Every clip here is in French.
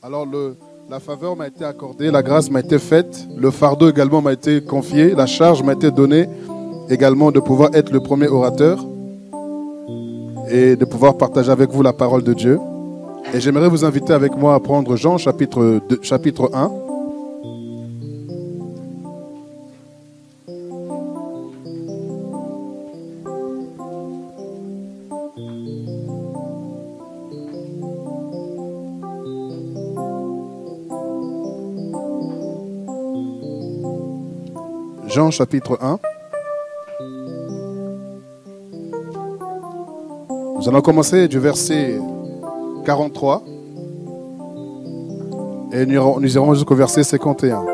Alors la faveur m'a été accordée, la grâce m'a été faite, le fardeau également m'a été confié, la charge m'a été donnée également de pouvoir être le premier orateur et de pouvoir partager avec vous la parole de Dieu. Et j'aimerais vous inviter avec moi à prendre Jean chapitre 1. Jean chapitre 1. Nous allons commencer du verset 43 et nous irons jusqu'au verset 51.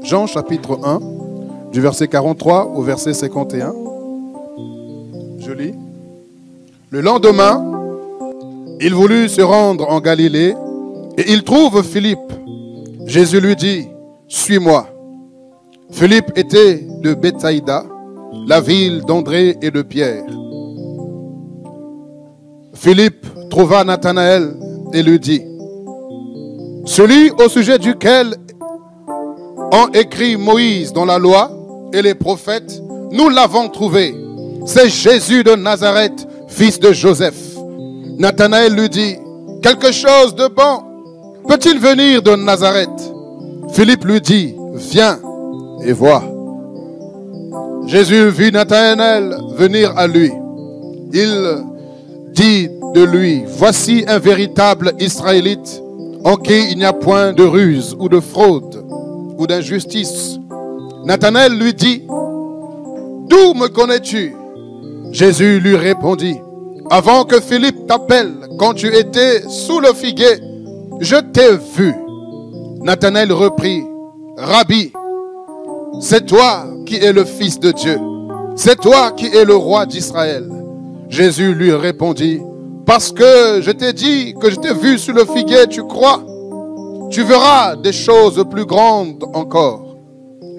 Jean chapitre 1, du verset 43 au verset 51. Je lis. Le lendemain, il voulut se rendre en Galilée et il trouve Philippe. Jésus lui dit, « Suis-moi. » Philippe était de Bethsaïda, la ville d'André et de Pierre. Philippe trouva Nathanaël et lui dit, « Celui au sujet duquel ont écrit Moïse dans la loi et les prophètes, nous l'avons trouvé. C'est Jésus de Nazareth, fils de Joseph. » Nathanaël lui dit, « Quelque chose de bon peut-il venir de Nazareth? » Philippe lui dit, « Viens et vois. » Jésus vit Nathanaël venir à lui. Il dit de lui, « Voici un véritable Israélite en qui il n'y a point de ruse ou de fraude ou d'injustice. » Nathanaël lui dit, « D'où me connais-tu? » Jésus lui répondit, « Avant que Philippe t'appelle, quand tu étais sous le figuier, je t'ai vu. » Nathanaël reprit, « Rabbi, c'est toi qui es le Fils de Dieu. C'est toi qui es le roi d'Israël. » Jésus lui répondit, « Parce que je t'ai dit que je t'ai vu sous le figuier, tu crois? Tu verras des choses plus grandes encore. »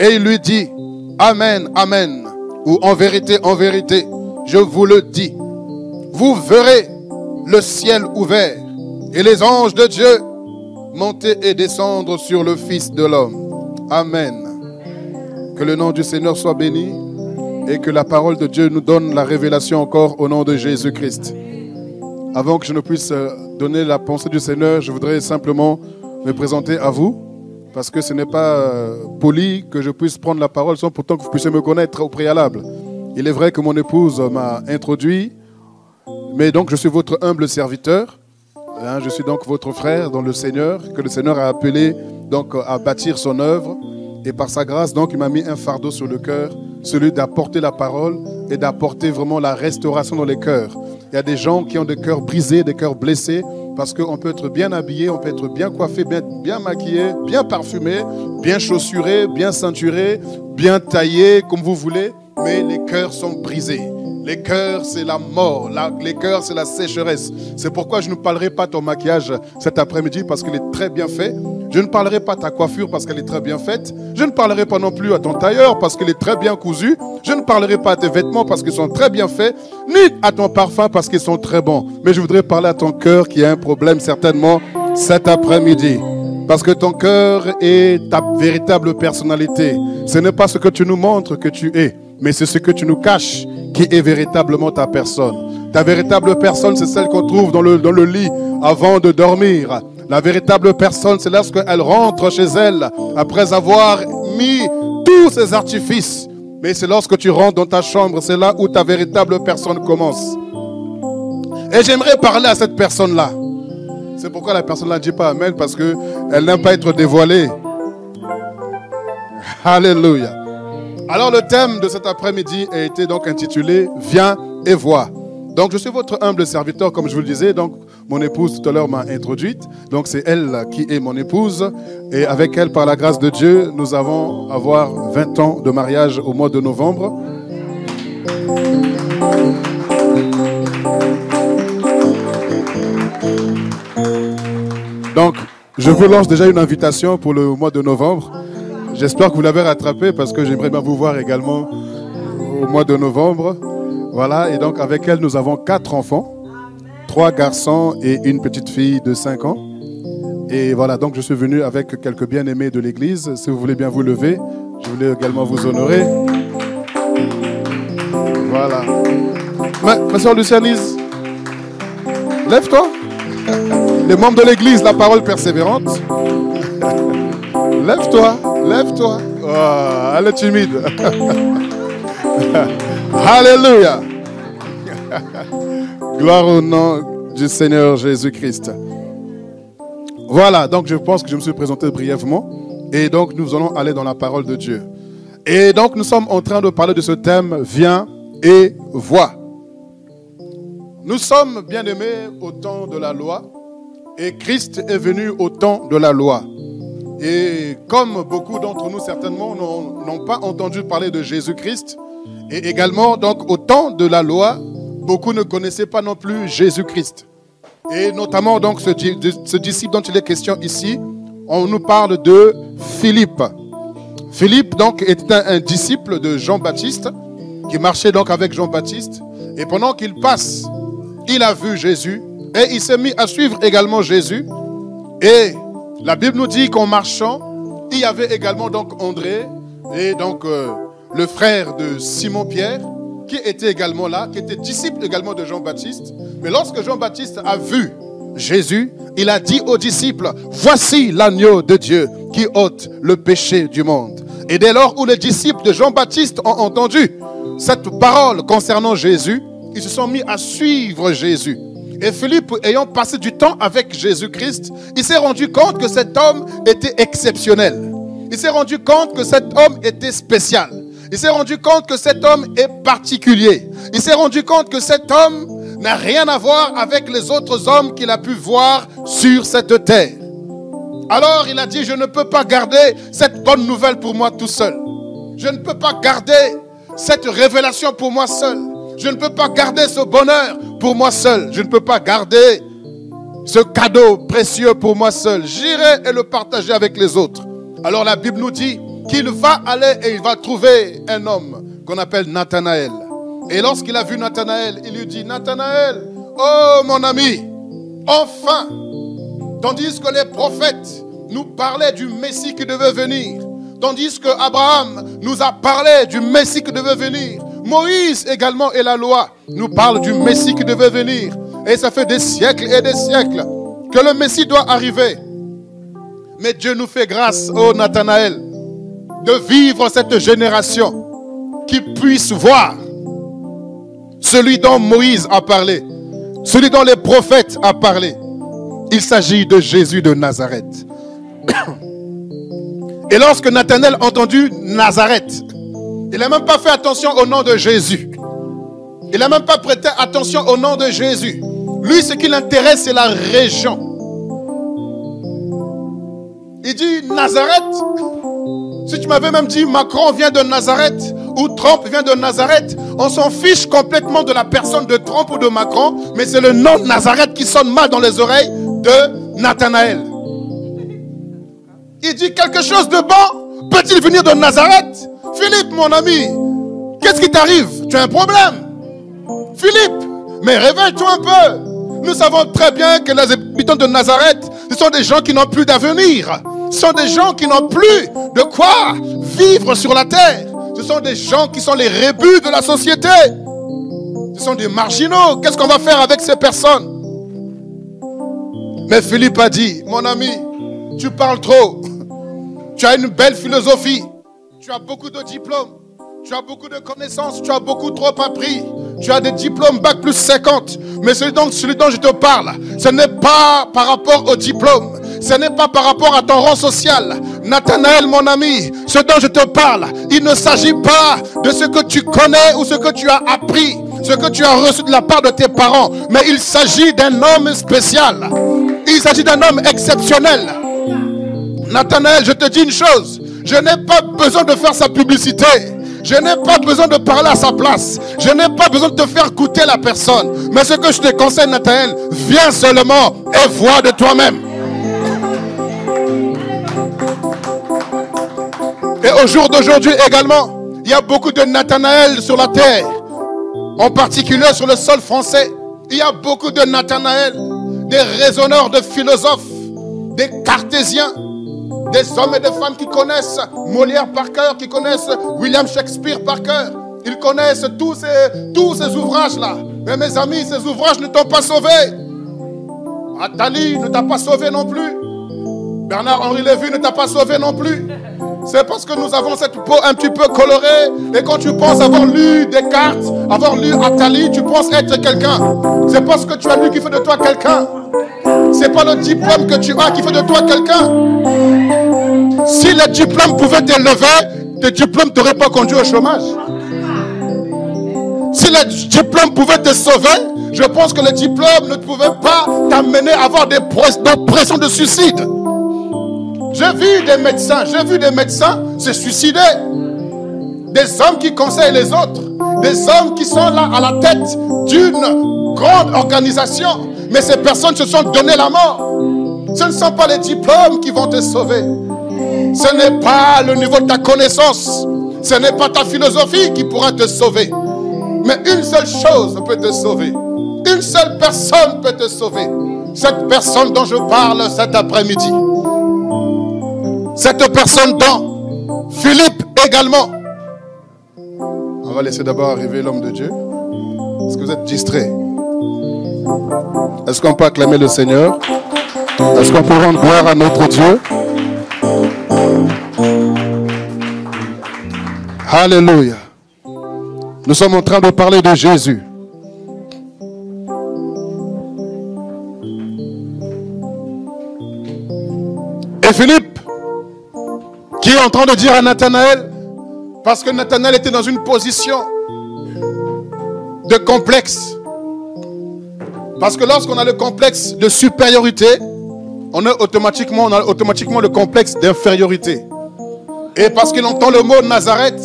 Et il lui dit, « Amen, amen, ou en vérité, je vous le dis, vous verrez le ciel ouvert et les anges de Dieu monter et descendre sur le Fils de l'homme. » Amen. Que le nom du Seigneur soit béni et que la parole de Dieu nous donne la révélation encore au nom de Jésus-Christ. Avant que je ne puisse donner la pensée du Seigneur, je voudrais simplement me présenter à vous parce que ce n'est pas poli que je puisse prendre la parole sans pourtant que vous puissiez me connaître au préalable. Il est vrai que mon épouse m'a introduit, mais donc je suis votre humble serviteur. Je suis donc votre frère dans le Seigneur, que le Seigneur a appelé donc à bâtir son œuvre. Et par sa grâce, donc, il m'a mis un fardeau sur le cœur, celui d'apporter la parole et d'apporter vraiment la restauration dans les cœurs. Il y a des gens qui ont des cœurs brisés, des cœurs blessés, parce qu'on peut être bien habillé, on peut être bien coiffé, bien maquillé, bien parfumé, bien chaussuré, bien ceinturé, bien taillé, comme vous voulez, mais les cœurs sont brisés. Les cœurs, c'est la mort. Les cœurs, c'est la sécheresse. C'est pourquoi je ne parlerai pas de ton maquillage cet après-midi parce qu'il est très bien fait. Je ne parlerai pas de ta coiffure parce qu'elle est très bien faite. Je ne parlerai pas non plus à ton tailleur parce qu'il est très bien cousu. Je ne parlerai pas à tes vêtements parce qu'ils sont très bien faits. Ni à ton parfum parce qu'ils sont très bons. Mais je voudrais parler à ton cœur qui a un problème certainement cet après-midi. Parce que ton cœur est ta véritable personnalité. Ce n'est pas ce que tu nous montres que tu es, mais c'est ce que tu nous caches qui est véritablement ta personne. Ta véritable personne, c'est celle qu'on trouve dans le lit avant de dormir. La véritable personne, c'est lorsqu'elle rentre chez elle après avoir mis tous ses artifices. Mais c'est lorsque tu rentres dans ta chambre, c'est là où ta véritable personne commence. Et j'aimerais parler à cette personne-là. C'est pourquoi la personne-là ne dit pas Amen, parce qu'elle n'aime pas être dévoilée. Alléluia. Alors le thème de cet après-midi a été donc intitulé « Viens et vois ». Donc je suis votre humble serviteur, comme je vous le disais. Donc mon épouse tout à l'heure m'a introduite. Donc c'est elle qui est mon épouse. Et avec elle, par la grâce de Dieu, nous allons avoir 20 ans de mariage au mois de novembre. Donc je vous lance déjà une invitation pour le mois de novembre. J'espère que vous l'avez rattrapé parce que j'aimerais bien vous voir également au mois de novembre. Voilà, et donc avec elle, nous avons 4 enfants. 3 garçons et une petite fille de 5 ans. Et voilà, donc je suis venu avec quelques bien-aimés de l'église. Si vous voulez bien vous lever, je voulais également vous honorer. Voilà. Ma soeur Lucianise, lève-toi. Les membres de l'église, la parole persévérante. Lève-toi, lève-toi. Oh, elle est timide. Alléluia. Gloire au nom du Seigneur Jésus-Christ. Voilà, donc je pense que je me suis présenté brièvement. Et donc nous allons aller dans la parole de Dieu. Et donc nous sommes en train de parler de ce thème, viens et vois. Nous sommes bien aimés au temps de la loi. Et Christ est venu au temps de la loi. Et comme beaucoup d'entre nous certainement n'ont pas entendu parler de Jésus-Christ, et également donc au temps de la loi, beaucoup ne connaissaient pas non plus Jésus-Christ. Et notamment donc ce disciple dont il est question ici, on nous parle de Philippe. Philippe donc était un disciple de Jean-Baptiste, qui marchait donc avec Jean-Baptiste. Et pendant qu'il passe, il a vu Jésus, et il s'est mis à suivre également Jésus. Et la Bible nous dit qu'en marchant, il y avait également donc André, et donc le frère de Simon-Pierre, qui était également là, qui était disciple également de Jean-Baptiste. Mais lorsque Jean-Baptiste a vu Jésus, il a dit aux disciples, voici l'agneau de Dieu qui ôte le péché du monde. Et dès lors où les disciples de Jean-Baptiste ont entendu cette parole concernant Jésus, ils se sont mis à suivre Jésus. Et Philippe, ayant passé du temps avec Jésus-Christ, il s'est rendu compte que cet homme était exceptionnel. Il s'est rendu compte que cet homme était spécial. Il s'est rendu compte que cet homme est particulier. Il s'est rendu compte que cet homme n'a rien à voir avec les autres hommes qu'il a pu voir sur cette terre. Alors il a dit, je ne peux pas garder cette bonne nouvelle pour moi tout seul. Je ne peux pas garder cette révélation pour moi seul. Je ne peux pas garder ce bonheur pour moi seul. Je ne peux pas garder ce cadeau précieux pour moi seul. J'irai et le partager avec les autres. Alors la Bible nous dit qu'il va aller et il va trouver un homme qu'on appelle Nathanaël. Et lorsqu'il a vu Nathanaël, il lui dit, Nathanaël, oh mon ami, enfin, tandis que les prophètes nous parlaient du Messie qui devait venir, tandis que Abraham nous a parlé du Messie qui devait venir, Moïse également et la loi nous parlent du Messie qui devait venir. Et ça fait des siècles et des siècles que le Messie doit arriver. Mais Dieu nous fait grâce, ô Nathanaël, de vivre cette génération qui puisse voir celui dont Moïse a parlé, celui dont les prophètes ont parlé. Il s'agit de Jésus de Nazareth. Et lorsque Nathanaël a entendu Nazareth, il n'a même pas fait attention au nom de Jésus. Il n'a même pas prêté attention au nom de Jésus. Lui, ce qui l'intéresse, c'est la région. Il dit Nazareth. Si tu m'avais même dit Macron vient de Nazareth ou Trump vient de Nazareth, on s'en fiche complètement de la personne de Trump ou de Macron, mais c'est le nom de Nazareth qui sonne mal dans les oreilles de Nathanaël. Il dit quelque chose de bon peut-il venir de Nazareth? Philippe, mon ami, qu'est-ce qui t'arrive? Tu as un problème? Philippe, mais réveille-toi un peu. Nous savons très bien que les habitants de Nazareth, ce sont des gens qui n'ont plus d'avenir. Ce sont des gens qui n'ont plus de quoi vivre sur la terre. Ce sont des gens qui sont les rébus de la société. Ce sont des marginaux. Qu'est-ce qu'on va faire avec ces personnes? Mais Philippe a dit, mon ami, tu parles trop. Tu as une belle philosophie. Tu as beaucoup de diplômes. Tu as beaucoup de connaissances. Tu as beaucoup trop appris. Tu as des diplômes bac plus 50. Mais celui dont je te parle, ce n'est pas par rapport au diplôme. Ce n'est pas par rapport à ton rang social. Nathanaël, mon ami, ce dont je te parle, il ne s'agit pas de ce que tu connais ou ce que tu as appris, ce que tu as reçu de la part de tes parents. Mais il s'agit d'un homme spécial. Il s'agit d'un homme exceptionnel. Nathanaël, je te dis une chose. Je n'ai pas besoin de faire sa publicité. Je n'ai pas besoin de parler à sa place. Je n'ai pas besoin de te faire goûter la personne. Mais ce que je te conseille, Nathanaël, viens seulement et vois de toi-même. Et au jour d'aujourd'hui également, il y a beaucoup de Nathanaël sur la terre. En particulier sur le sol français. Il y a beaucoup de Nathanaël, des raisonneurs, de philosophes, des cartésiens, des hommes et des femmes qui connaissent Molière par cœur, qui connaissent William Shakespeare par cœur. Ils connaissent tous ces ouvrages-là. Mais mes amis, ces ouvrages ne t'ont pas sauvé. Attali ne t'a pas sauvé non plus. Bernard-Henri Lévy ne t'a pas sauvé non plus. C'est parce que nous avons cette peau un petit peu colorée. Et quand tu penses avoir lu Descartes, avoir lu Attali, tu penses être quelqu'un. C'est parce que tu as lu qui fait de toi quelqu'un. C'est pas le diplôme que tu as qui fait de toi quelqu'un. Si le diplôme pouvait t'élever, le diplôme ne t'aurait pas conduit au chômage. Si le diplôme pouvait te sauver, je pense que le diplôme ne pouvait pas t'amener à avoir des pressions de suicide. J'ai vu des médecins se suicider. Des hommes qui conseillent les autres. Des hommes qui sont là à la tête d'une grande organisation. Mais ces personnes se sont donné la mort. Ce ne sont pas les diplômes qui vont te sauver. Ce n'est pas le niveau de ta connaissance. Ce n'est pas ta philosophie qui pourra te sauver. Mais une seule chose peut te sauver. Une seule personne peut te sauver. Cette personne dont je parle cet après-midi. Cette personne dont Philippe également. On va laisser d'abord arriver l'homme de Dieu. Est-ce que vous êtes distrait? Est-ce qu'on peut acclamer le Seigneur? Est-ce qu'on peut rendre gloire à notre Dieu? Alléluia. Nous sommes en train de parler de Jésus. Et Philippe, qui est en train de dire à Nathanaël, parce que Nathanaël était dans une position de complexe. Parce que lorsqu'on a le complexe de supériorité, on a automatiquement le complexe d'infériorité. Et parce qu'il entend le mot Nazareth,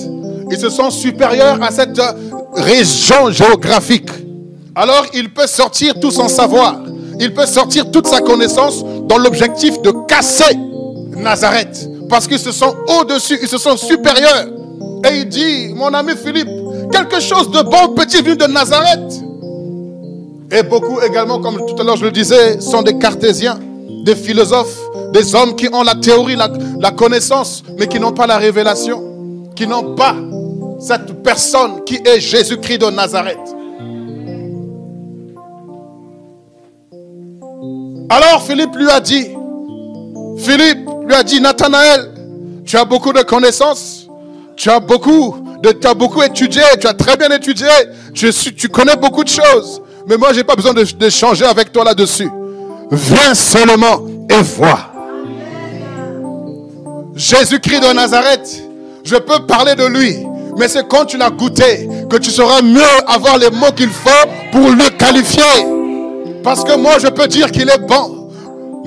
ils se sont supérieurs à cette région géographique. Alors il peut sortir tout son savoir, il peut sortir toute sa connaissance dans l'objectif de casser Nazareth. Parce qu'ils se sont au-dessus, ils se sont supérieurs. Et il dit, mon ami Philippe, quelque chose de bon peut-il venir de Nazareth? Et beaucoup également, comme tout à l'heure je le disais, sont des cartésiens, des philosophes, des hommes qui ont la théorie, la connaissance, mais qui n'ont pas la révélation, qui n'ont pas cette personne qui est Jésus-Christ de Nazareth. Alors Philippe lui a dit, Nathanaël, tu as beaucoup de connaissances, tu as beaucoup étudié, tu as très bien étudié, tu connais beaucoup de choses, mais moi je n'ai pas besoin d'échanger avec toi là-dessus. Viens seulement et vois. Jésus-Christ de Nazareth, je peux parler de lui, mais c'est quand tu l'as goûté que tu sauras mieux avoir les mots qu'il faut pour le qualifier. Parce que moi je peux dire qu'il est bon.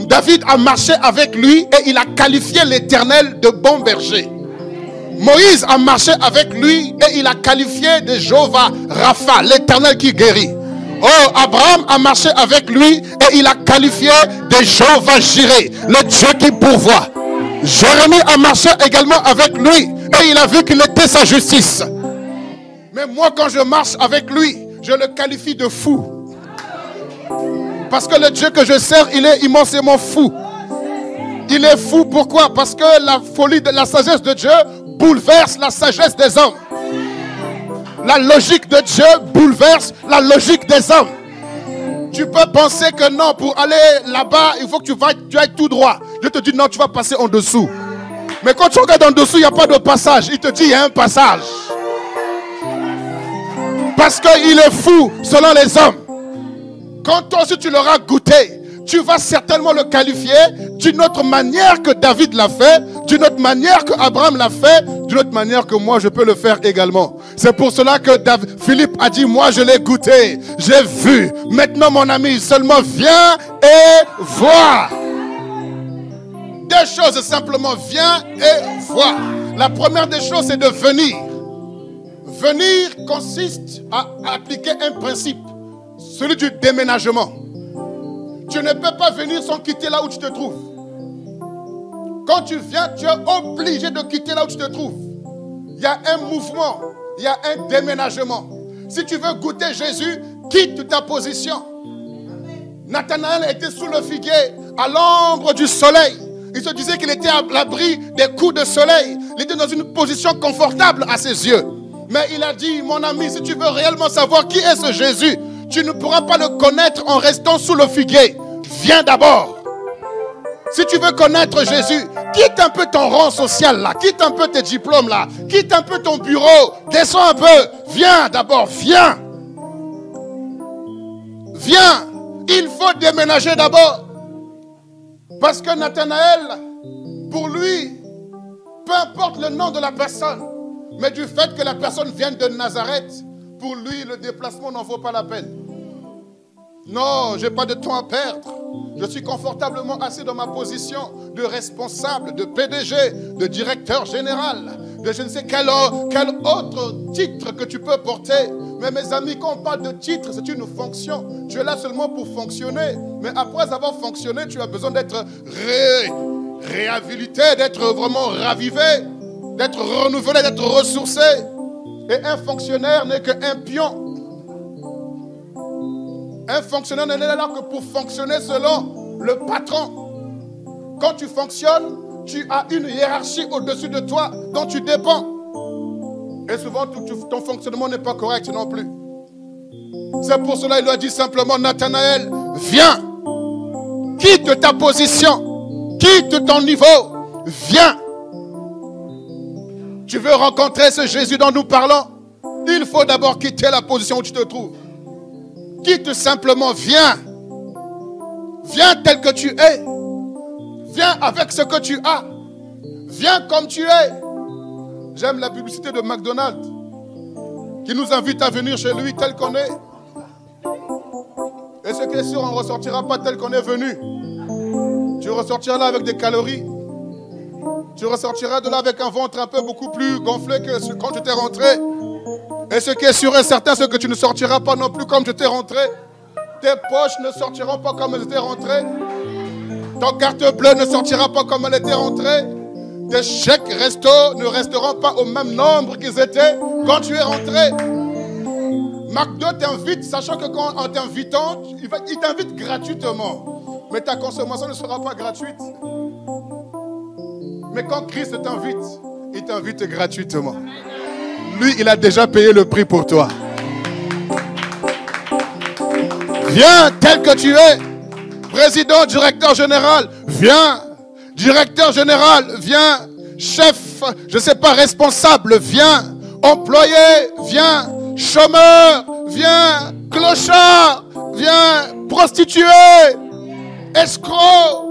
David a marché avec lui et il a qualifié l'Éternel de bon berger. Moïse a marché avec lui et il a qualifié de Jéhovah Rapha, l'Éternel qui guérit. Oh, Abraham a marché avec lui et il a qualifié de Jéhovah Jireh, le Dieu qui pourvoit. Jérémie a marché également avec lui et il a vu qu'il était sa justice. Mais moi quand je marche avec lui, je le qualifie de fou. Parce que le Dieu que je sers, il est immensément fou. Il est fou, pourquoi? Parce que la folie de la sagesse de Dieu bouleverse la sagesse des hommes. La logique de Dieu bouleverse la logique des hommes. Tu peux penser que non, pour aller là-bas, il faut que tu ailles tout droit. Je te dis non, tu vas passer en dessous. Mais quand tu regardes en dessous, il n'y a pas de passage. Il te dit il y a un passage. Parce qu'il est fou selon les hommes. Quand toi aussi tu l'auras goûté, tu vas certainement le qualifier d'une autre manière que David l'a fait, d'une autre manière que Abraham l'a fait, d'une autre manière que moi je peux le faire également. C'est pour cela que Philippe a dit, moi je l'ai goûté, j'ai vu. Maintenant mon ami, seulement viens et vois. Deux choses simplement, viens et vois. La première des choses c'est de venir. Venir consiste à appliquer un principe. Celui du déménagement. Tu ne peux pas venir sans quitter là où tu te trouves. Quand tu viens, tu es obligé de quitter là où tu te trouves. Il y a un mouvement, il y a un déménagement. Si tu veux goûter Jésus, Quitte ta position. Nathanaël était sous le figuier, à l'ombre du soleil. Il se disait qu'il était à l'abri des coups de soleil. Il était dans une position confortable à ses yeux. Mais il a dit, mon ami, si tu veux réellement savoir qui est ce Jésus, tu ne pourras pas le connaître en restant sous le figuier. Viens d'abord. Si tu veux connaître Jésus, quitte un peu ton rang social là, quitte un peu tes diplômes là, quitte un peu ton bureau, descends un peu, viens d'abord, viens. Viens, il faut déménager d'abord. Parce que Nathanaël, pour lui, peu importe le nom de la personne, mais du fait que la personne vienne de Nazareth, pour lui, le déplacement n'en vaut pas la peine. Non, je n'ai pas de temps à perdre. Je suis confortablement assis dans ma position de responsable, de PDG, de directeur général, de je ne sais quel autre titre que tu peux porter. Mais mes amis, quand on parle de titre, c'est une fonction. Tu es là seulement pour fonctionner. Mais après avoir fonctionné, tu as besoin d'être réhabilité, d'être vraiment ravivé, d'être renouvelé, d'être ressourcé. Et un fonctionnaire n'est qu'un pion. Un fonctionnaire n'est là que pour fonctionner selon le patron. Quand tu fonctionnes, tu as une hiérarchie au-dessus de toi dont tu dépends. Et souvent, ton fonctionnement n'est pas correct non plus. C'est pour cela qu'il lui a dit simplement, Nathanaël, viens. Quitte ta position. Quitte ton niveau. Viens. Tu veux rencontrer ce Jésus dont nous parlons? Il faut d'abord quitter la position où tu te trouves. Quitte simplement, viens. Viens tel que tu es. Viens avec ce que tu as. Viens comme tu es. J'aime la publicité de McDonald's qui nous invite à venir chez lui tel qu'on est. Et ce qui est sûr, on ne ressortira pas tel qu'on est venu. Tu ressortiras là avec des calories. Tu ressortiras de là avec un ventre un peu beaucoup plus gonflé que quand tu t'es rentré. Et ce qui est sûr et certain, c'est que tu ne sortiras pas non plus comme tu t'es rentré. Tes poches ne sortiront pas comme elles étaient rentrées. Ton carte bleue ne sortira pas comme elle était rentrée. Tes chèques resto ne resteront pas au même nombre qu'ils étaient quand tu es rentré. McDo t'invite, sachant que quand en t'invitant, il t'invite gratuitement. Mais ta consommation ne sera pas gratuite. Mais quand Christ t'invite, il t'invite gratuitement. Lui, il a déjà payé le prix pour toi. Viens tel que tu es. Président, directeur général, viens. Directeur général, viens. Chef, je ne sais pas, responsable, viens. Employé, viens. Chômeur, viens. Clochard, viens. Prostituée, escroc,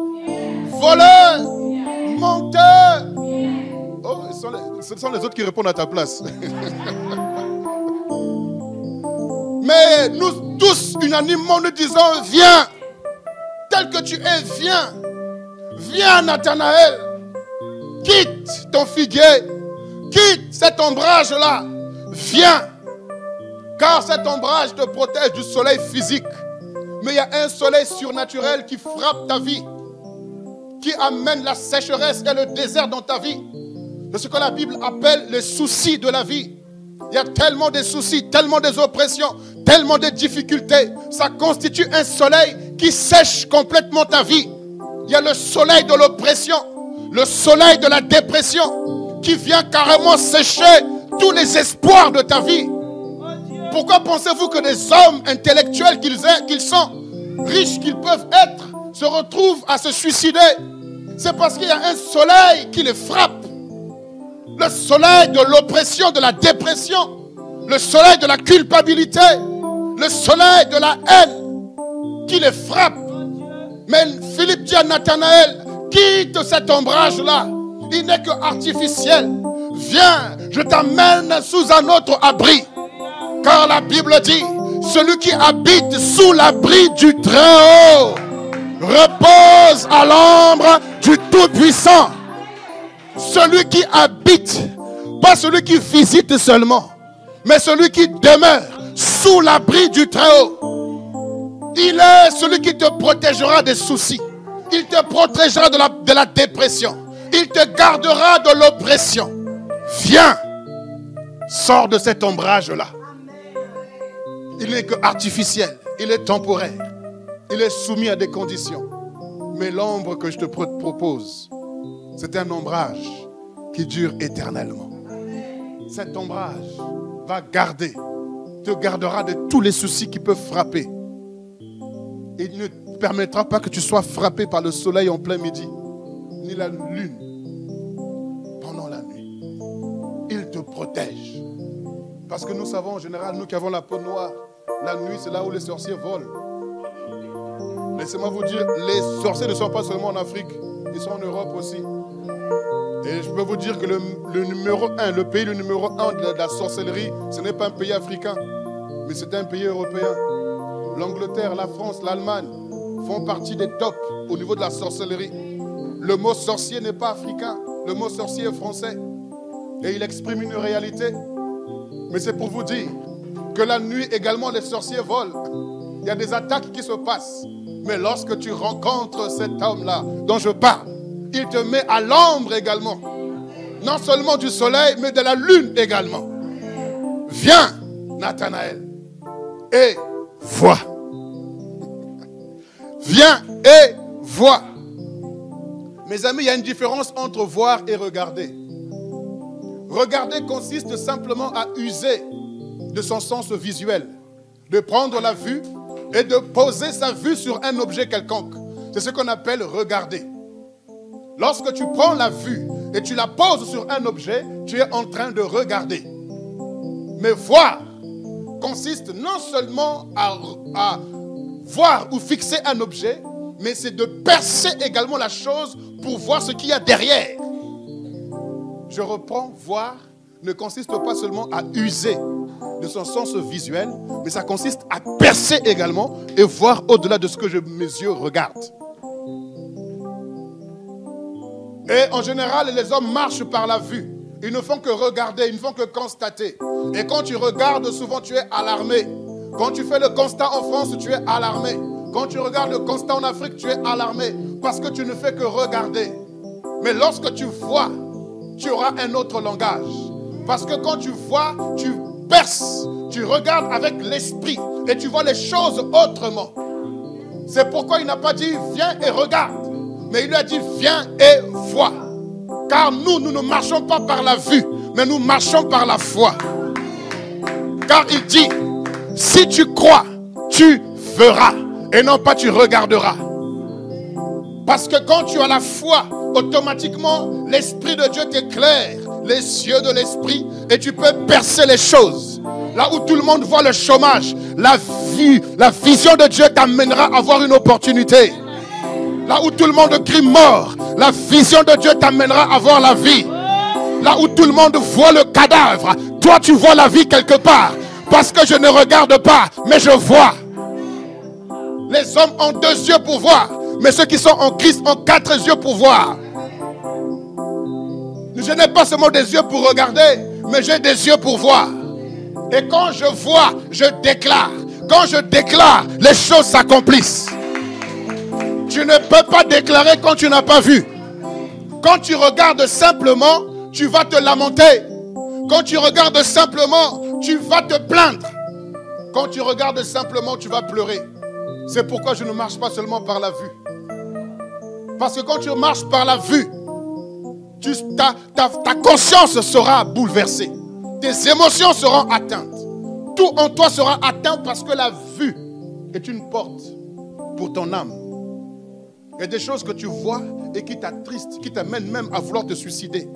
voleur, menteur. Oh, ce sont les autres qui répondent à ta place. Mais nous tous, unanimement, nous disons, viens. Tel que tu es, viens. Viens, Nathanaël. Quitte ton figuier. Quitte cet ombrage-là. Viens. Car cet ombrage te protège du soleil physique. Mais il y a un soleil surnaturel qui frappe ta vie. Qui amène la sécheresse et le désert dans ta vie. C'est ce que la Bible appelle les soucis de la vie. Il y a tellement de soucis, tellement des oppressions, tellement de difficultés. Ça constitue un soleil qui sèche complètement ta vie. Il y a le soleil de l'oppression, le soleil de la dépression qui vient carrément sécher tous les espoirs de ta vie. Pourquoi pensez-vous que des hommes intellectuels qu'ils sont, riches qu'ils peuvent être, se retrouvent à se suicider? C'est parce qu'il y a un soleil qui les frappe. Le soleil de l'oppression, de la dépression. Le soleil de la culpabilité. Le soleil de la haine qui les frappe. Mais Philippe dit à Nathanaël, quitte cet ombrage-là. Il n'est que artificiel. Viens, je t'amène sous un autre abri. Car la Bible dit, celui qui habite sous l'abri du Très-Haut repose à l'ombre du Tout-Puissant. Celui qui habite, pas celui qui visite seulement, mais celui qui demeure sous l'abri du Très-Haut. Il est celui qui te protégera des soucis. Il te protégera de la dépression. Il te gardera de l'oppression. Viens, sors de cet ombrage-là. Il n'est que artificiel, il est temporaire, il est soumis à des conditions. Mais l'ombre que je te propose, c'est un ombrage qui dure éternellement. Cet ombrage va te gardera de tous les soucis qui peuvent frapper. Il ne permettra pas que tu sois frappé par le soleil en plein midi, ni la lune pendant la nuit. Il te protège. Parce que nous savons en général, nous qui avons la peau noire, la nuit c'est là où les sorciers volent. Laissez-moi vous dire, les sorciers ne sont pas seulement en Afrique, ils sont en Europe aussi. Et je peux vous dire que le numéro 1, le pays le numéro 1 de la sorcellerie, ce n'est pas un pays africain, mais c'est un pays européen. L'Angleterre, la France, l'Allemagne font partie des tops au niveau de la sorcellerie. Le mot sorcier n'est pas africain, le mot sorcier est français. Et il exprime une réalité. Mais c'est pour vous dire que la nuit également les sorciers volent. Il y a des attaques qui se passent. Mais lorsque tu rencontres cet homme-là dont je parle, il te met à l'ombre également. Non seulement du soleil, mais de la lune également. Viens, Nathanaël, et vois. Viens et vois. Mes amis, il y a une différence entre voir et regarder. Regarder consiste simplement à user de son sens visuel, de prendre la vue et de poser sa vue sur un objet quelconque. C'est ce qu'on appelle regarder. Lorsque tu prends la vue et tu la poses sur un objet, tu es en train de regarder. Mais voir consiste non seulement à voir ou fixer un objet, mais c'est de percer également la chose pour voir ce qu'il y a derrière. Je reprends, voir ne consiste pas seulement à user de son sens visuel, mais ça consiste à percer également et voir au-delà de ce que mes yeux regardent. Et en général, les hommes marchent par la vue. Ils ne font que regarder, ils ne font que constater. Et quand tu regardes, souvent tu es alarmé. Quand tu fais le constat en France, tu es alarmé. Quand tu regardes le constat en Afrique, tu es alarmé. Parce que tu ne fais que regarder. Mais lorsque tu vois, tu auras un autre langage. Parce que quand tu vois, tu perces. Tu regardes avec l'esprit. Et tu vois les choses autrement. C'est pourquoi il n'a pas dit viens et regarde. Mais il lui a dit viens et vois. Car nous ne marchons pas par la vue, mais nous marchons par la foi. Car il dit, si tu crois, tu verras, et non pas tu regarderas. Parce que quand tu as la foi, automatiquement, l'Esprit de Dieu t'éclaire les yeux de l'Esprit, et tu peux percer les choses. Là où tout le monde voit le chômage, la vision de Dieu t'amènera à avoir une opportunité. Là où tout le monde crie mort, la vision de Dieu t'amènera à voir la vie. Là où tout le monde voit le cadavre, toi tu vois la vie quelque part. Parce que je ne regarde pas, mais je vois. Les hommes ont 2 yeux pour voir, mais ceux qui sont en Christ ont 4 yeux pour voir. Je n'ai pas seulement des yeux pour regarder, mais j'ai des yeux pour voir. Et quand je vois, je déclare. Quand je déclare, les choses s'accomplissent. Tu ne peux pas déclarer quand tu n'as pas vu. Quand tu regardes simplement, tu vas te lamenter. Quand tu regardes simplement, tu vas te plaindre. Quand tu regardes simplement, tu vas pleurer. C'est pourquoi je ne marche pas seulement par la vue. Parce que quand tu marches par la vue, ta conscience sera bouleversée. Tes émotions seront atteintes. Tout en toi sera atteint parce que la vue est une porte pour ton âme. Il y a des choses que tu vois et qui t'attristent, qui t'amènent même à vouloir te suicider.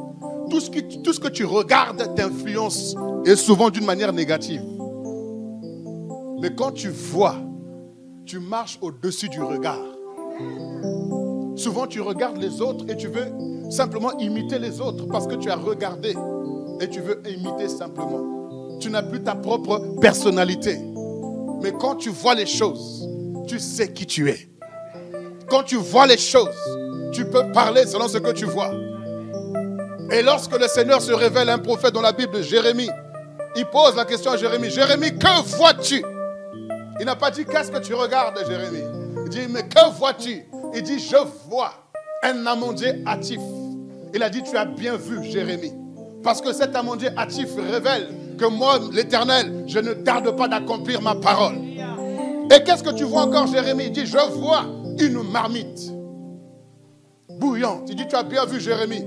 Tout ce que tu regardes t'influence et souvent d'une manière négative. Mais quand tu vois, tu marches au-dessus du regard. Souvent tu regardes les autres et tu veux simplement imiter les autres parce que tu as regardé et tu veux imiter simplement. Tu n'as plus ta propre personnalité. Mais quand tu vois les choses, tu sais qui tu es. Quand tu vois les choses, tu peux parler selon ce que tu vois. Et lorsque le Seigneur se révèle à un prophète dans la Bible, Jérémie, il pose la question à Jérémie. Jérémie, que vois-tu? Il n'a pas dit qu'est-ce que tu regardes, Jérémie. Il dit, mais que vois-tu? Il dit, je vois un amandier hâtif. Il a dit, tu as bien vu, Jérémie. Parce que cet amandier hâtif révèle que moi, l'Éternel, je ne tarde pas d'accomplir ma parole. Et qu'est-ce que tu vois encore, Jérémie? Il dit, je vois une marmite bouillante. Il dit, tu as bien vu, Jérémie.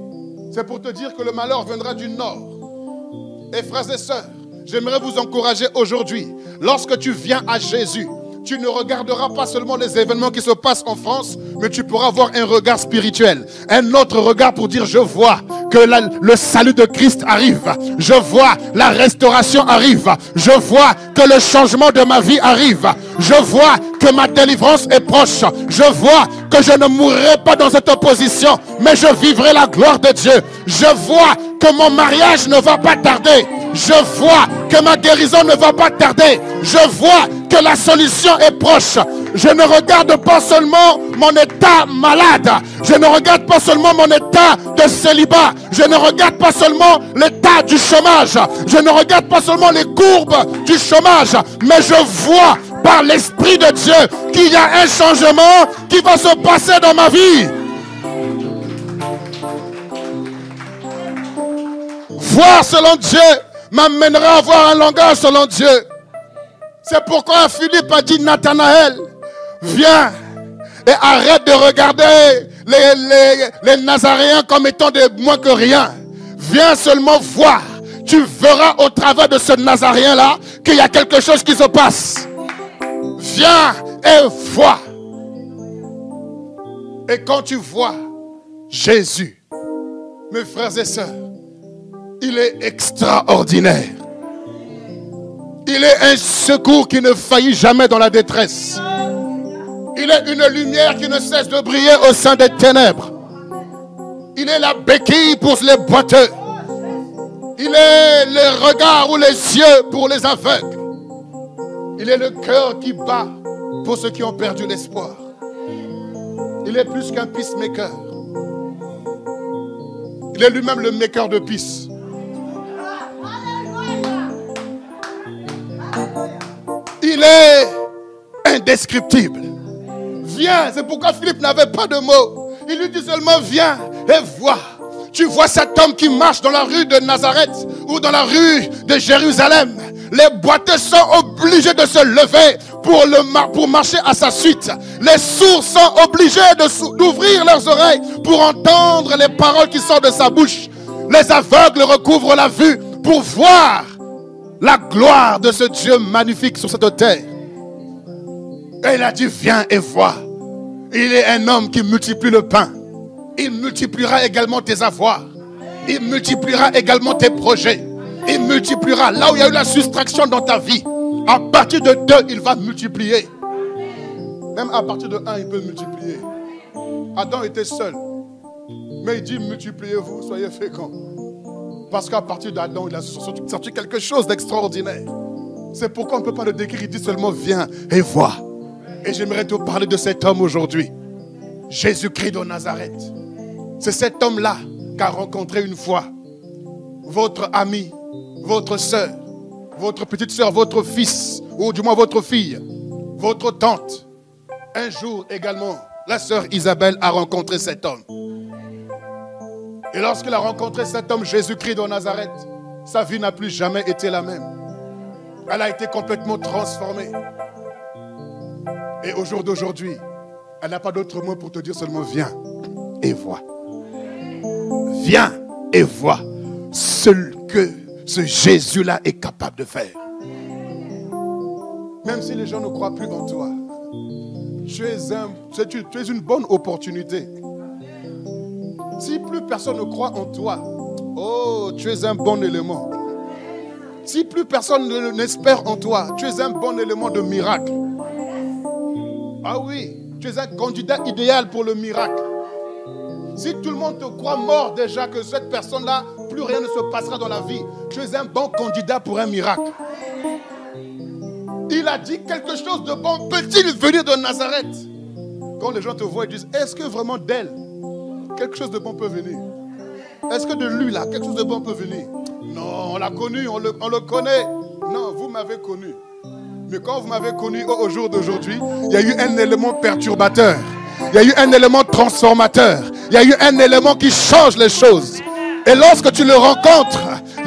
C'est pour te dire que le malheur viendra du nord. Et frères et sœurs, j'aimerais vous encourager aujourd'hui. Lorsque tu viens à Jésus, tu ne regarderas pas seulement les événements qui se passent en France, mais tu pourras avoir un regard spirituel. Un autre regard pour dire, je vois que le salut de Christ arrive. Je vois la restauration arrive. Je vois que le changement de ma vie arrive. Je vois que ma délivrance est proche. Je vois que je ne mourrai pas dans cette opposition, mais je vivrai la gloire de Dieu. Je vois que mon mariage ne va pas tarder. Je vois que ma guérison ne va pas tarder. Je vois que la solution est proche. Je ne regarde pas seulement mon état malade. Je ne regarde pas seulement mon état de célibat. Je ne regarde pas seulement l'état du chômage. Je ne regarde pas seulement les courbes du chômage. Mais je vois par l'Esprit de Dieu qu'il y a un changement qui va se passer dans ma vie. Voir selon Dieu m'amènera à avoir un langage selon Dieu. C'est pourquoi Philippe a dit, Nathanaël, viens et arrête de regarder les Nazaréens comme étant de moins que rien. Viens seulement voir. Tu verras au travers de ce Nazaréen-là qu'il y a quelque chose qui se passe. Viens et vois. Et quand tu vois Jésus, mes frères et sœurs, il est extraordinaire. Il est un secours qui ne faillit jamais dans la détresse. Il est une lumière qui ne cesse de briller au sein des ténèbres. Il est la béquille pour les boiteux. Il est le regard ou les yeux pour les aveugles. Il est le cœur qui bat pour ceux qui ont perdu l'espoir. Il est plus qu'un peacemaker. Il est lui-même le maker de peace. Il est indescriptible. Viens, c'est pourquoi Philippe n'avait pas de mots. Il lui dit seulement viens et vois. Tu vois cet homme qui marche dans la rue de Nazareth ou dans la rue de Jérusalem. Les boiteux sont obligés de se lever pour marcher à sa suite. Les sourds sont obligés d'ouvrir leurs oreilles pour entendre les paroles qui sortent de sa bouche. Les aveugles recouvrent la vue pour voir la gloire de ce Dieu magnifique sur cette terre. Et il a dit, viens et vois. Il est un homme qui multiplie le pain. Il multipliera également tes avoirs. Il multipliera également tes projets. Il multipliera là où il y a eu la soustraction dans ta vie. À partir de 2, il va multiplier. Même à partir de 1, il peut multiplier. Adam était seul. Mais il dit, multipliez-vous, soyez féconds. Parce qu'à partir d'Adam, il a sorti quelque chose d'extraordinaire. C'est pourquoi on ne peut pas le décrire. Il dit seulement, viens et vois. Et j'aimerais te parler de cet homme aujourd'hui. Jésus-Christ de Nazareth. C'est cet homme-là qu'a rencontré une fois votre ami, votre soeur, votre petite soeur, votre fils, ou du moins votre fille, votre tante. Un jour également, la sœur Isabelle a rencontré cet homme. Et lorsqu'il a rencontré cet homme, Jésus-Christ de Nazareth, sa vie n'a plus jamais été la même. Elle a été complètement transformée. Et au jour d'aujourd'hui, elle n'a pas d'autre mot pour te dire seulement viens et vois. Viens et vois ce que ce Jésus-là est capable de faire. Même si les gens ne croient plus en toi, tu es une bonne opportunité. Si plus personne ne croit en toi, oh, tu es un bon élément. Si plus personne n'espère en toi, tu es un bon élément de miracle. Ah oui, tu es un candidat idéal pour le miracle. Si tout le monde te croit mort déjà, que cette personne-là, plus rien ne se passera dans la vie, tu es un bon candidat pour un miracle. Il a dit quelque chose de bon peut-il venir de Nazareth? Quand les gens te voient, ils disent, est-ce que vraiment d'elle, quelque chose de bon peut venir? Est-ce que de lui là, quelque chose de bon peut venir? Non, on l'a connu, on le connaît. Non, vous m'avez connu. Mais quand vous m'avez connu au jour d'aujourd'hui, il y a eu un élément perturbateur. Il y a eu un élément transformateur. Il y a eu un élément qui change les choses. Et lorsque tu le rencontres,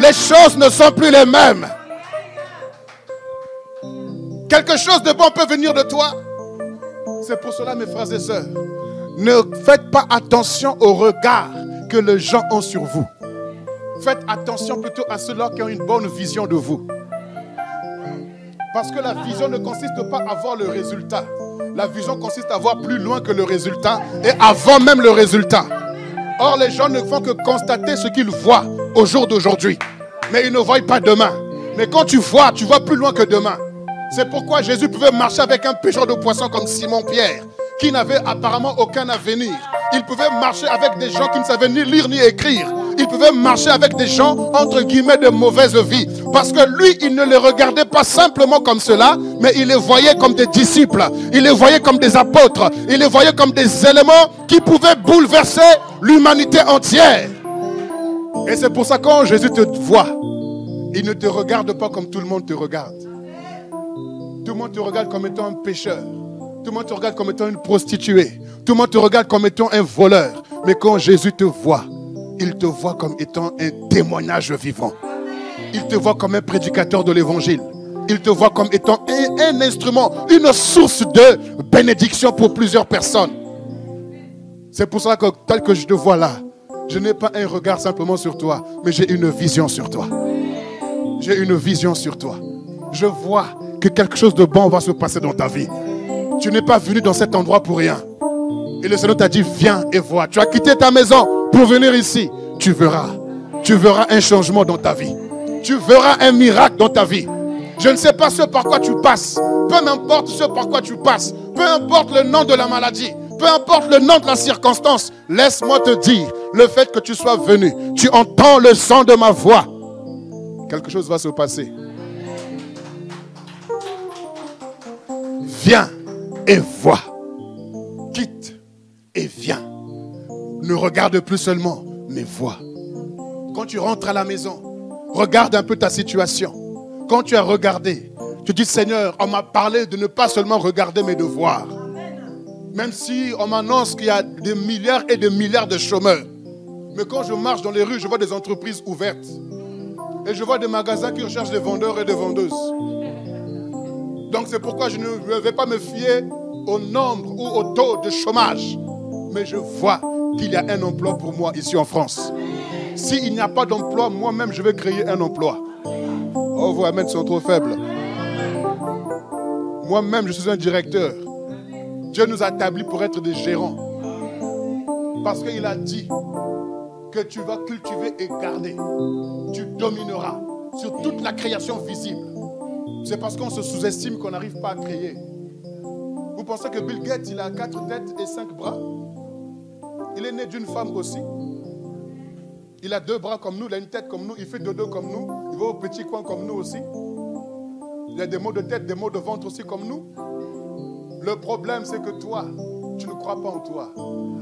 Les choses ne sont plus les mêmes. Quelque chose de bon peut venir de toi. C'est pour cela, mes frères et sœurs, ne faites pas attention au regard que les gens ont sur vous. Faites attention plutôt à ceux-là qui ont une bonne vision de vous. Parce que la vision ne consiste pas à voir le résultat. La vision consiste à voir plus loin que le résultat et avant même le résultat. Or, les gens ne font que constater ce qu'ils voient au jour d'aujourd'hui. Mais ils ne voient pas demain. Mais quand tu vois plus loin que demain. C'est pourquoi Jésus pouvait marcher avec un pêcheur de poissons comme Simon-Pierre, qui n'avait apparemment aucun avenir. Il pouvait marcher avec des gens qui ne savaient ni lire ni écrire. Il pouvait marcher avec des gens, entre guillemets, de mauvaise vie. Parce que lui, il ne les regardait pas simplement comme cela, mais il les voyait comme des disciples. Il les voyait comme des apôtres. Il les voyait comme des éléments qui pouvaient bouleverser l'humanité entière. Et c'est pour ça que quand Jésus te voit, il ne te regarde pas comme tout le monde te regarde. Tout le monde te regarde comme étant un pécheur. Tout le monde te regarde comme étant une prostituée. Tout le monde te regarde comme étant un voleur. Mais quand Jésus te voit, il te voit comme étant un témoignage vivant. Il te voit comme un prédicateur de l'évangile. Il te voit comme étant un instrument, une source de bénédiction pour plusieurs personnes. C'est pour ça que tel que je te vois là, je n'ai pas un regard simplement sur toi, mais j'ai une vision sur toi. J'ai une vision sur toi. Je vois que quelque chose de bon va se passer dans ta vie. Tu n'es pas venu dans cet endroit pour rien. Et le Seigneur t'a dit, viens et vois. Tu as quitté ta maison pour venir ici. Tu verras. Tu verras un changement dans ta vie. Tu verras un miracle dans ta vie. Je ne sais pas ce par quoi tu passes. Peu importe ce par quoi tu passes. Peu importe le nom de la maladie. Peu importe le nom de la circonstance. Laisse-moi te dire, le fait que tu sois venu, tu entends le son de ma voix. Quelque chose va se passer. Viens et vois. Quitte et viens. Ne regarde plus seulement, mais vois. Quand tu rentres à la maison, regarde un peu ta situation. Quand tu as regardé, tu dis, Seigneur, on m'a parlé de ne pas seulement regarder, mais de voir. Même si on m'annonce qu'il y a des milliards et des milliards de chômeurs. Mais quand je marche dans les rues, je vois des entreprises ouvertes. Et je vois des magasins qui recherchent des vendeurs et des vendeuses. Donc c'est pourquoi je ne vais pas me fier au nombre ou au taux de chômage. Mais je vois qu'il y a un emploi pour moi ici en France. S'il n'y a pas d'emploi, moi-même je vais créer un emploi. Oh, vos amens sont trop faibles. Moi-même je suis un directeur. Dieu nous a établis pour être des gérants. Parce qu'il a dit que tu vas cultiver et garder. Tu domineras sur toute la création visible. C'est parce qu'on se sous-estime qu'on n'arrive pas à créer. Vous pensez que Bill Gates, il a 4 têtes et 5 bras? Il est né d'une femme aussi. Il a 2 bras comme nous, il a une tête comme nous, il fait dodo comme nous, il va au petit coin comme nous aussi. Il a des maux de tête, des maux de ventre aussi comme nous. Le problème, c'est que toi, tu ne crois pas en toi.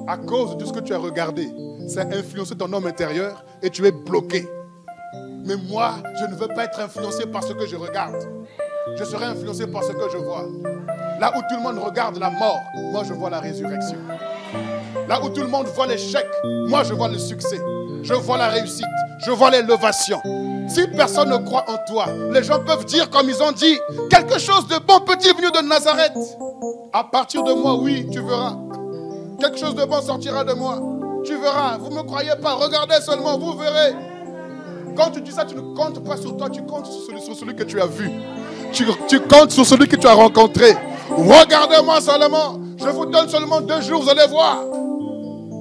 À cause de ce que tu as regardé, ça a influencé ton homme intérieur et tu es bloqué. Mais moi, je ne veux pas être influencé par ce que je regarde. Je serai influencé par ce que je vois. Là où tout le monde regarde la mort, moi je vois la résurrection. Là où tout le monde voit l'échec, moi je vois le succès. Je vois la réussite, je vois l'élévation. Si personne ne croit en toi, les gens peuvent dire comme ils ont dit, quelque chose de bon peut-il venir de Nazareth? À partir de moi, oui, tu verras. Quelque chose de bon sortira de moi. Tu verras, vous ne me croyez pas, regardez seulement, vous verrez. Quand tu dis ça, tu ne comptes pas sur toi, tu comptes sur celui que tu as vu. Tu comptes sur celui que tu as rencontré. Regardez-moi seulement. Je vous donne seulement 2 jours, vous allez voir.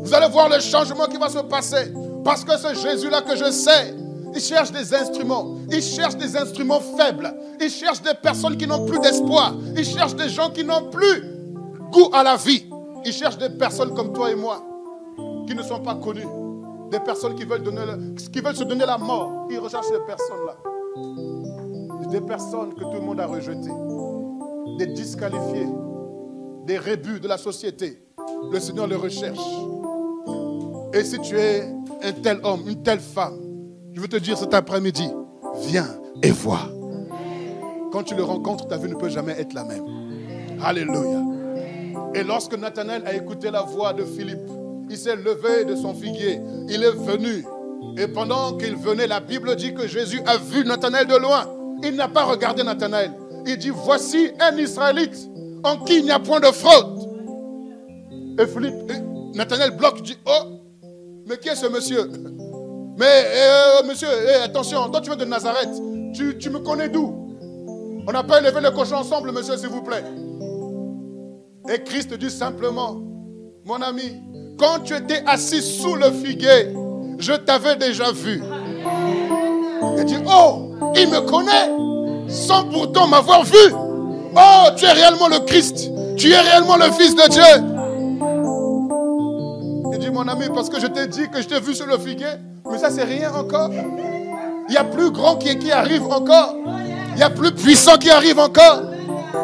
Vous allez voir le changement qui va se passer. Parce que ce Jésus-là que je sais, il cherche des instruments. Il cherche des instruments faibles. Il cherche des personnes qui n'ont plus d'espoir. Il cherche des gens qui n'ont plus goût à la vie. Il cherche des personnes comme toi et moi, qui ne sont pas connues. Des personnes qui veulent se donner la mort. Il recherche ces personnes-là. Des personnes que tout le monde a rejetées. Des disqualifiés. Des rébus de la société. Le Seigneur les recherche. Et si tu es un tel homme, une telle femme, je veux te dire cet après-midi, viens et vois. Quand tu le rencontres, ta vie ne peut jamais être la même. Alléluia. Et lorsque Nathanaël a écouté la voix de Philippe, il s'est levé de son figuier. Il est venu Et pendant qu'il venait, la Bible dit que Jésus a vu Nathanaël de loin. Il n'a pas regardé Nathanaël. Il dit, voici un Israélite en qui il n'y a point de fraude. Et Nathanaël bloque, dit, oh, mais qui est ce monsieur? Mais monsieur, attention, toi tu viens de Nazareth. Tu me connais d'où? On n'a pas élevé le cochon ensemble, monsieur, s'il vous plaît. Et Christ dit simplement, mon ami, quand tu étais assis sous le figuier, je t'avais déjà vu. Il dit, oh, il me connaît sans pourtant m'avoir vu. Oh, tu es réellement le Christ. Tu es réellement le Fils de Dieu. Il dit, mon ami, parce que je t'ai dit que je t'ai vu sur le figuier, mais ça c'est rien encore. Il y a plus grand qui arrive encore. Il y a plus puissant qui arrive encore.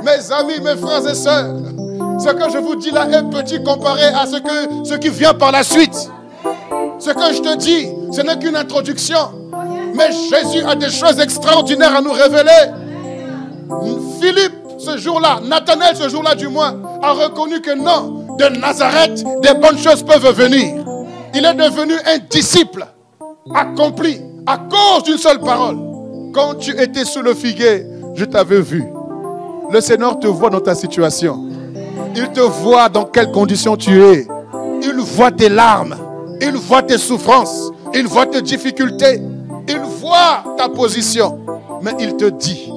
Mes amis, mes frères et sœurs, ce que je vous dis là est petit comparé à ce qui vient par la suite. Ce que je te dis, ce n'est qu'une introduction. Mais Jésus a des choses extraordinaires à nous révéler. Philippe, ce jour-là, Nathanaël, ce jour-là du moins, a reconnu que non, de Nazareth, des bonnes choses peuvent venir. Il est devenu un disciple accompli à cause d'une seule parole. Quand tu étais sous le figuier, je t'avais vu. Le Seigneur te voit dans ta situation. Il te voit dans quelles conditions tu es. Il voit tes larmes. Il voit tes souffrances. Il voit tes difficultés. Il voit ta position. Mais il te dit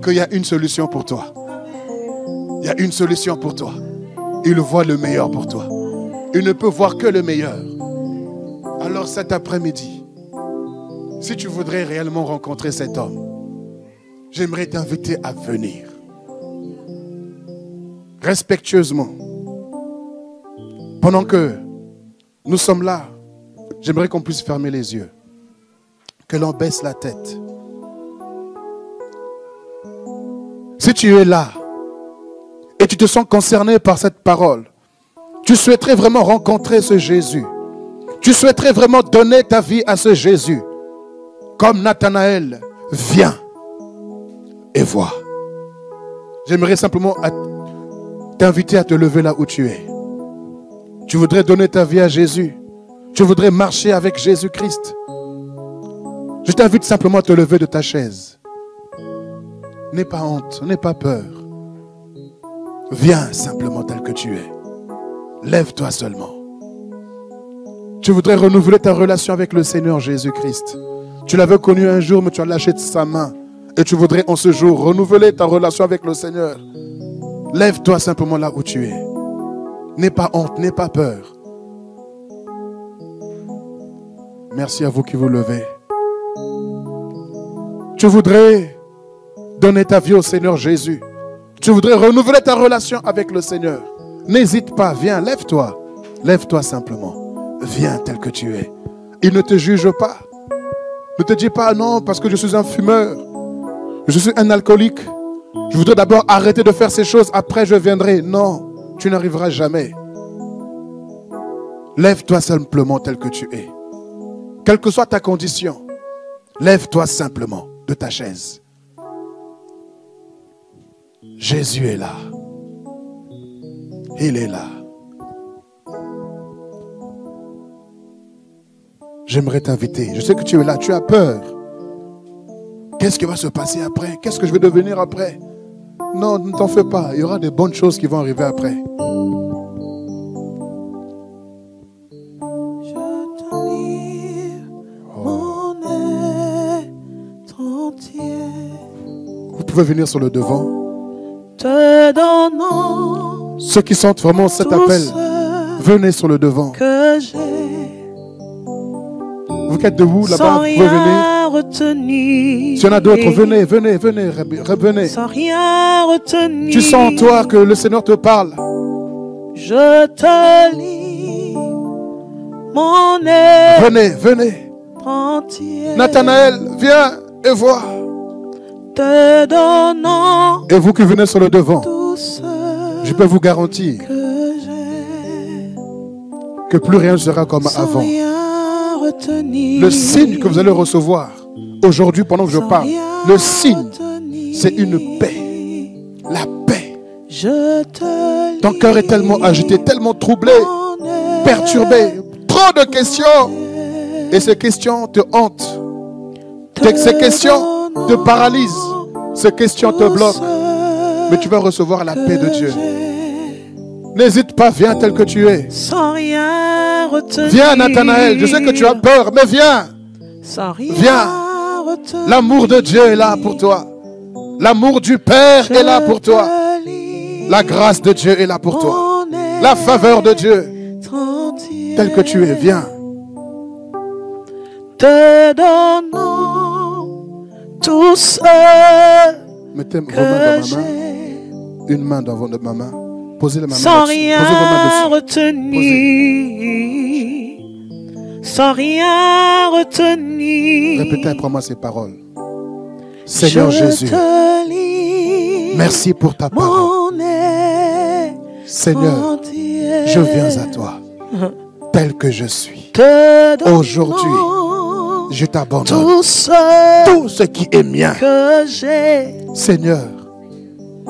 qu'il y a une solution pour toi. Il y a une solution pour toi. Il voit le meilleur pour toi. Il ne peut voir que le meilleur. Alors cet après-midi, si tu voudrais réellement rencontrer cet homme, j'aimerais t'inviter à venir. Respectueusement. Pendant que nous sommes là, j'aimerais qu'on puisse fermer les yeux. Que l'on baisse la tête. Si tu es là et tu te sens concerné par cette parole, tu souhaiterais vraiment rencontrer ce Jésus. Tu souhaiterais vraiment donner ta vie à ce Jésus. Comme Nathanaël, viens et vois. J'aimerais simplement t'inviter à te lever là où tu es. Tu voudrais donner ta vie à Jésus. Tu voudrais marcher avec Jésus-Christ. Je t'invite simplement à te lever de ta chaise. N'aie pas honte, n'aie pas peur. Viens simplement tel que tu es. Lève-toi seulement. Tu voudrais renouveler ta relation avec le Seigneur Jésus-Christ. Tu l'avais connu un jour, mais tu as lâché de sa main. Et tu voudrais en ce jour renouveler ta relation avec le Seigneur. Lève-toi simplement là où tu es. N'aie pas honte, n'aie pas peur. Merci à vous qui vous levez. Tu voudrais donner ta vie au Seigneur Jésus. Tu voudrais renouveler ta relation avec le Seigneur. N'hésite pas, viens, lève-toi. Lève-toi simplement. Viens tel que tu es. Il ne te juge pas. Ne te dis pas non parce que je suis un fumeur. Je suis un alcoolique. Je voudrais d'abord arrêter de faire ces choses. Après je viendrai. Non, tu n'arriveras jamais. Lève-toi simplement tel que tu es. Quelle que soit ta condition. Lève-toi simplement de ta chaise. Jésus est là. Il est là. J'aimerais t'inviter. Je sais que tu es là, tu as peur. Qu'est-ce qui va se passer après? Qu'est-ce que je vais devenir après? Non, ne t'en fais pas. Il y aura des bonnes choses qui vont arriver après. Je te livre mon être entier. Vous pouvez venir sur le devant. Te donnant Ceux qui sentent vraiment cet appel, venez sur le devant. que j'ai. Vous qui êtes debout là-bas, Sans vous pouvez venir. rien retenir. S'il y en a d'autres, venez, revenez. Sans rien retenir. Tu sens en toi que le Seigneur te parle. Je te livre mon être Venez. entier. Nathanaël, viens et vois. Te donnant Et vous qui venez sur le devant, tout ce je peux vous garantir que j'ai. que plus rien ne sera comme Sans avant. rien retenir. Le signe que vous allez recevoir aujourd'hui pendant que je parle, le signe, c'est une paix. La paix. Je te Ton cœur est tellement agité, tellement troublé, perturbé. Trop de questions. Et ces questions te hantent. Ces questions te paralysent. Ces questions te bloquent. Mais tu vas recevoir la paix de Dieu. N'hésite pas, viens tel que tu es. Sans rien retenir. Viens, Nathanaël. Je sais que tu as peur, mais viens. Sans rien Viens. retenir. L'amour de Dieu est là pour toi. L'amour du Père est là pour toi. La grâce de Dieu est là pour toi. La faveur de Dieu, tel que tu es, viens. Te donnant tout ce Mettez vos mains que dans ma main. j'ai. Une main dans ma main. Posez la main Sans dessus. rien Posez vos mains dessus. retenir. Sans rien retenir. Répétez après moi ces paroles. Seigneur Je Jésus, te livre merci pour ta parole. mon être Seigneur, entier. je viens à toi, tel que je suis. Te donnant Aujourd'hui, je t'abandonne. tout ce Tout ce qui est mien, que j'ai. Seigneur,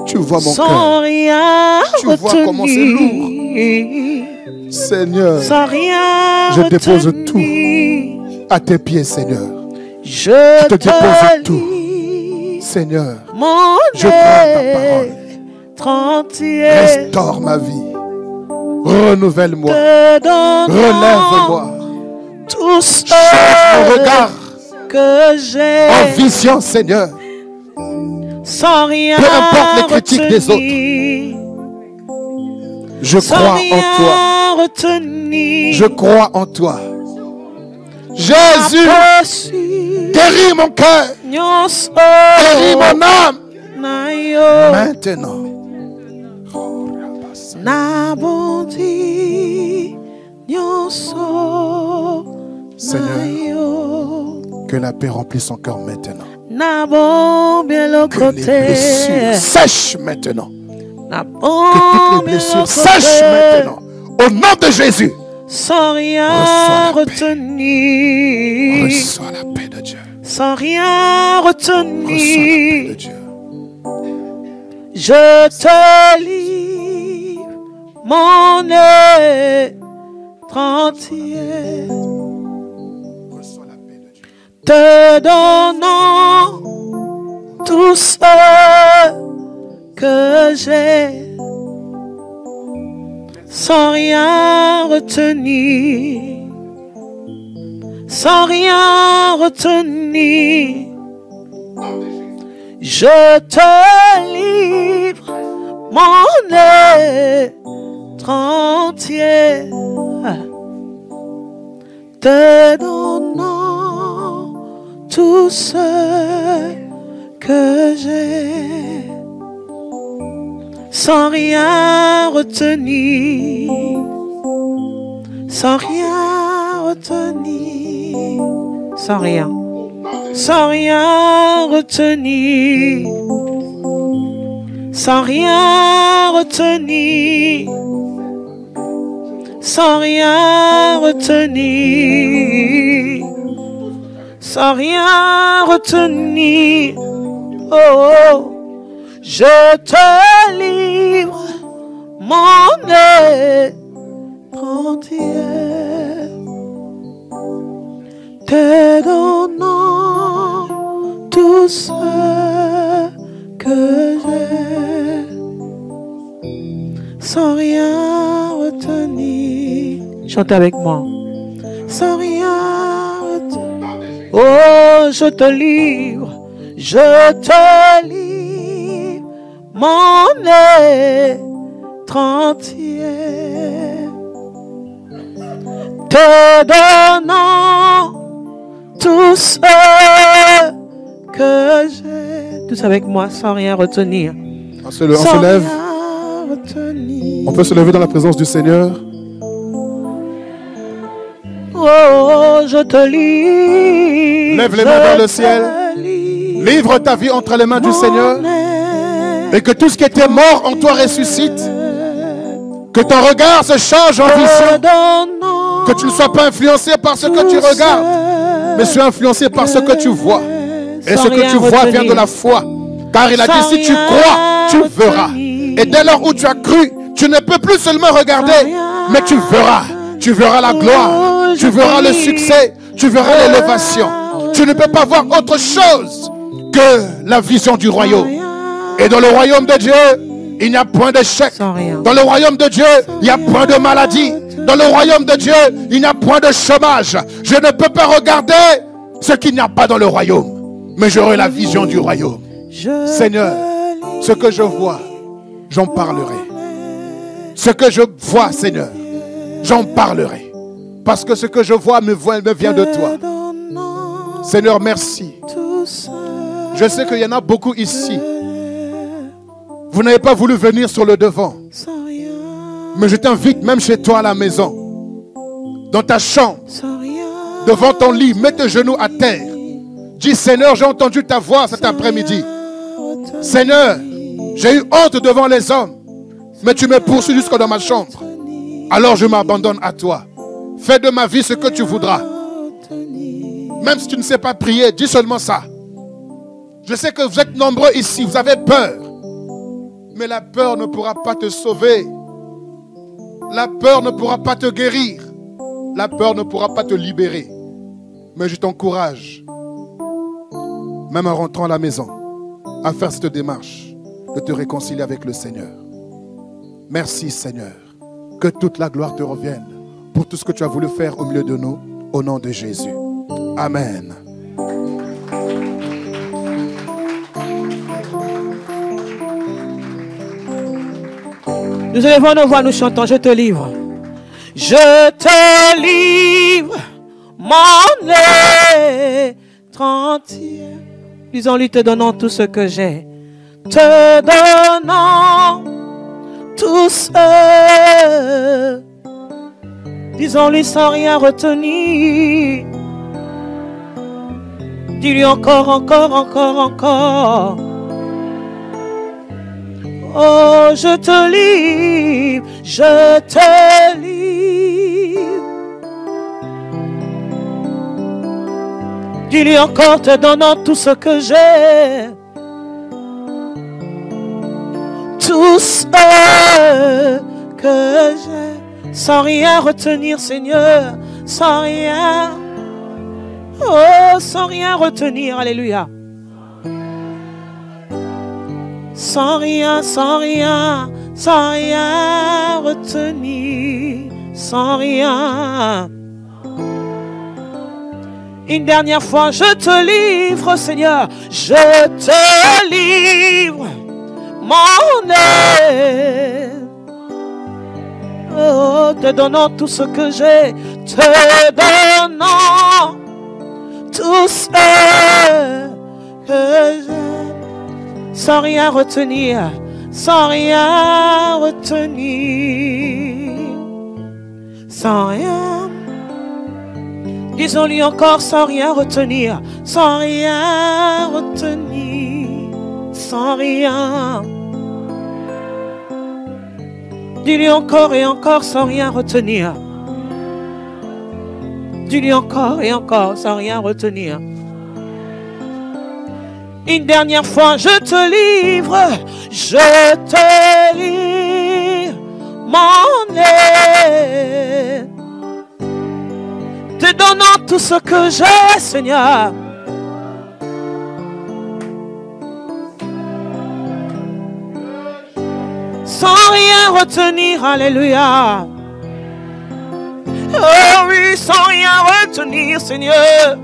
tu vois mon Sans cœur. rien Tu vois comment c'est lourd. retenir. Seigneur, Sans rien je dépose retenir. à tes pieds, Seigneur. Je te dépose tout. livre Seigneur, mon je prends ta parole. être entier. Restaure ma vie. Renouvelle-moi. Te donnant Relève-moi. tout ce Change mon regard que j'ai. en vision, Seigneur. Sans rien Peu importe les critiques des retenir. Je Sans crois en rien toi. retenir. Je crois en toi. Jésus, Jésus, guéris mon cœur. nyonso Guéris mon âme. na yo Maintenant. na bondi nyonso Seigneur, na yo que la paix remplisse son cœur maintenant. na bombi Que les lokote blessures sèchent maintenant. na Que toutes les bombi blessures sèchent lokote maintenant. Au nom de Jésus. sans rien Reçois la paix. retenir Reçois la paix de Dieu. sans rien Reçois la paix de retenir. Dieu. Je te livre mon être entier, Reçois la paix de Dieu. te donnant tout ce que j'ai, sans rien retenir, sans rien retenir. Je te livre mon être entier, te donnant tout ce que j'ai, sans rien retenir, sans rien retenir, sans rien. Sans rien retenir, sans rien retenir, sans rien retenir, sans rien retenir. Oh, oh, je te livre mon être entier, te donnant tout ce que j'ai, sans rien retenir. Chante avec moi. Sans rien retenir. Oh, je te livre mon être entier, te donnant tout ce que j'ai. Tous avec moi, sans rien retenir. On se lève. On peut se lever dans la présence du Seigneur. Oh, je te livre. Lève les mains vers le ciel. Livre ta vie entre les mains du Seigneur. Et que tout ce qui était mort en toi ressuscite. Que ton regard se change en vision. Que tu ne sois pas influencé par ce que tu regardes, mais sois influencé par ce que tu vois. Et ce que tu vois vient de la foi. Car il a dit, si tu crois, tu verras. Et dès lors où tu as cru, tu ne peux plus seulement regarder, mais tu verras. Tu verras la gloire, tu verras le succès, tu verras l'élévation. Tu ne peux pas voir autre chose que la vision du royaume. Et dans le royaume de Dieu, il n'y a point d'échec. Dans le royaume de Dieu, il n'y a point de maladie. Dans le royaume de Dieu, il n'y a point de chômage. Je ne peux pas regarder ce qu'il n'y a pas dans le royaume, mais j'aurai la vision du royaume. Seigneur, ce que je vois, j'en parlerai. Ce que je vois, Seigneur, j'en parlerai. Parce que ce que je vois me vient de toi. Seigneur, merci. Je sais qu'il y en a beaucoup ici. Vous n'avez pas voulu venir sur le devant. Mais je t'invite même chez toi à la maison, dans ta chambre, devant ton lit, mets tes genoux à terre. Dis, Seigneur, j'ai entendu ta voix cet après-midi. Seigneur, j'ai eu honte devant les hommes, mais tu me poursuis jusque dans ma chambre. Alors je m'abandonne à toi. Fais de ma vie ce que tu voudras. Même si tu ne sais pas prier, dis seulement ça. Je sais que vous êtes nombreux ici, vous avez peur. Mais la peur ne pourra pas te sauver. La peur ne pourra pas te guérir. La peur ne pourra pas te libérer. Mais je t'encourage, même en rentrant à la maison, à faire cette démarche de te réconcilier avec le Seigneur. Merci Seigneur. Que toute la gloire te revienne pour tout ce que tu as voulu faire au milieu de nous, au nom de Jésus. Amen. Nous élevons nos voix, nous chantons, je te livre. Je te livre mon être entier. Disons-lui, te donnant tout ce que j'ai. Te donnant tout ce. Disons-lui sans rien retenir. Dis-lui encore, encore, encore, encore. Oh, je te livre, je te livre. Dis-lui encore, te donnant tout ce que j'ai. Tout ce que j'ai. Sans rien retenir, Seigneur. Sans rien. Oh, sans rien retenir. Alléluia. Sans rien, sans rien, sans rien retenir, sans rien. Une dernière fois, je te livre, Seigneur, je te livre mon être. Oh, te donnant tout ce que j'ai, te donnant tout ce que j'ai. Sans rien retenir, sans rien retenir, sans rien. Disons-lui encore, sans rien retenir, sans rien retenir, sans rien. Dis-lui encore et encore, sans rien retenir. Dis-lui encore et encore, sans rien retenir. Une dernière fois, je te livre mon être. Te donnant tout ce que j'ai, Seigneur. Sans rien retenir, alléluia. Oh oui, sans rien retenir, Seigneur.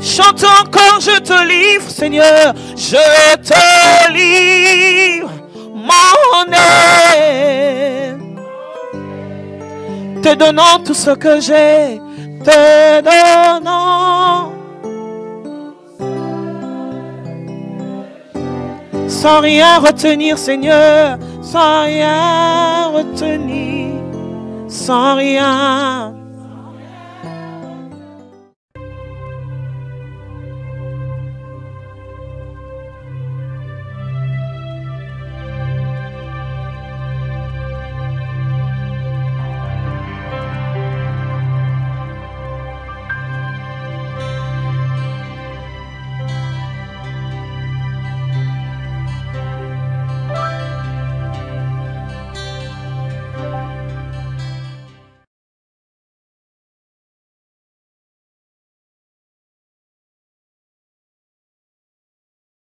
Chante encore, je te livre, Seigneur, je te livre mon être. Te donnant tout ce que j'ai, te donnant. Sans rien retenir, Seigneur, sans rien retenir, sans rien.